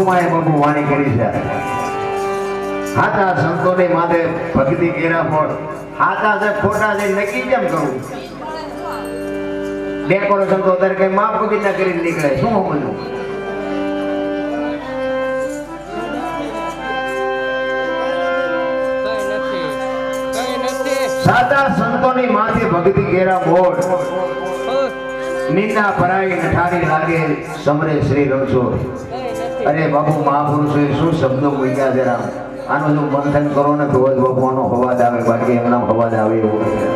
સુમાએ બાપુ વાણી કરી છે હાથા સંતોની માથે ભક્તિ કેરા ફોડ હાથા છે ખોટા છે નક્કી કેમ કરું ડેકોરેશન તો અત્યારે કઈ માપ કુદી ના કરીને નીકળે શું સમજવું સાચા સંતોની માથે ભક્તિ કેરા ફોડ નિંદા પરાઈ નઠારી લાગે સમરે શ્રી રણછોડ અરે બાપુ મહાપુરુષોએ શું શબ્દો મૂક્યા છે રામ આનો જો મંથન કરો ને તો જ ભગવાનનો અવાજ આવે બાકી એમના અવાજ આવે એવું નથી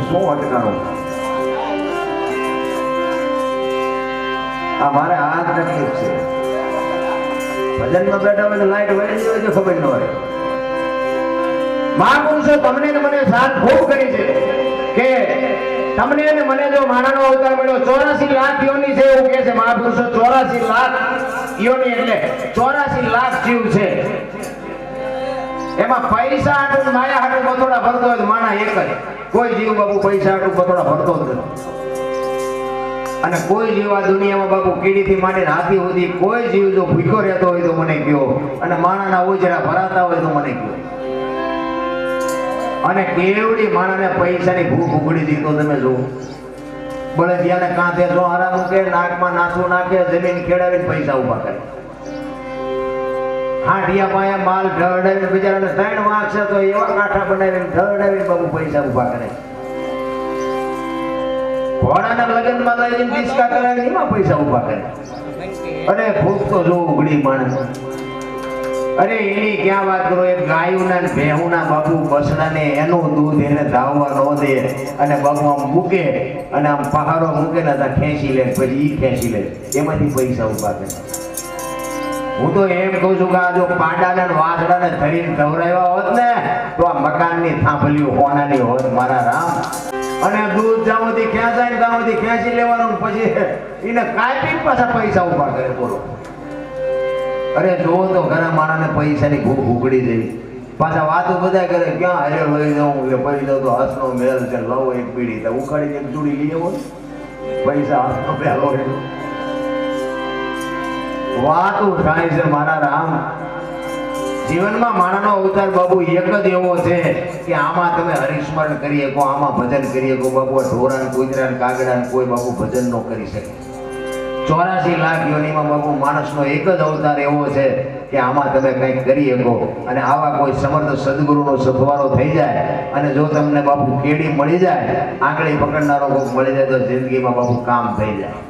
શું અટકાણો આ મારે આ જ તકલીફ છે ભજનમાં બેઠા હોય તો લાઈટ વળી હોય તો ખબર ન હોય મહાપુરુષો તમને ને મને સાથ ખૂબ કરી છે કે તમને ને મને જો માણાનો અવતાર મળ્યો 84 લાખ યોની છે એવું કહે છે મહાપુરુષો 84 લાખ યોની એટલે 84 લાખ જીવ છે એમાં પૈસા હાટું માયા હાટું બતોડા ભરતો હોય તો માણા એક જ કોઈ જીવ બાપુ પૈસા હાટું બતોડા ભરતો જ નથી અને કોઈ જીવ આ દુનિયામાં બાપુ કીડીથી માંડીને હાથી સુધી કોઈ જીવ જો ભૂખ્યો રહેતો હોય તો મને કયો અને માણાના ઓજરા ભરાતા હોય તો મને કયો અને કેવડી માણાને પૈસાની ભૂખ ઉગડી દી તો તમે જો બળદિયાને કાંધે જો હારા મૂકે નાકમાં નાથું નાખે જમીન ખેડાવીને પૈસા ઉભા કરે હાંડિયા પાયા માલ ઢળડાવીને બિચારાને 3 વાંક છે તો એવા કાંઠા બનાવીને ઢળડાવીને બાબુ પૈસા ઉભા કરે ઘોડાના લગ્નમાં લઈ જઈને ડિસ્કા કરાવીને એમાં પૈસા ઉભા કરે અને ભૂખ તો જો ઉગડી માણસ અરે એની ક્યાં વાત કરો એક ગાયુના ને ભેહુના બાપુ બસડાને એનું દૂધ એને ધાવવા ન દે અને બાપુ આમ મૂકે અને આમ પહાડો મૂકે ને ત્યાં ખેંચી લે પછી ઈ ખેંચી લે એમાંથી પૈસા ઉભા કરે હું તો એમ કહું છું કે આ જો પાડાને વાસડાને ધરીને ધવરાવ્યા હોત ને તો આ મકાનની થાંભલીઓ હોનાની હોત મારા રામ અને દૂધ જામોથી ખેંચાય ને જામોથી ખેંચી લેવાનું પછી એને કાપી પાછા પૈસા ઉભા કરે બોલો અરે જો તો ઘણા માણસને પૈસાની ભૂખ ઉગડી જઈ પાછા વાતો બધા કરે ક્યાં હારે લઈ જાઉં એટલે પડી જાઉં તો હસનો મેલ છે લવ એક પીડી તો ઉખાડી એક ચૂડી લઈ આવો પૈસા હસનો પહેલો વાતો થાય છે મારા રામ જીવનમાં માણાનો અવતાર બાબુ એક જ એવો છે કે આમાં તમે હરિસ્મરણ કરી શકો આમાં ભજન કરી શકો બાબુ ઢોરાન કુતરાન કાગડાન કોઈ બાબુ ભજન ન કરી શકે 84 લાખ યોનીમાં બાબુ માણસનો એક જ અવતાર એવો છે કે આમાં તમે કંઈક કરી શકો અને આવા કોઈ સમર્થ સદગુરુનો સથવારો થઈ જાય અને જો તમને બાપુ કેડી મળી જાય આંગળી પકડનારો કોઈ મળી જાય તો જિંદગીમાં બાપુ કામ થઈ જાય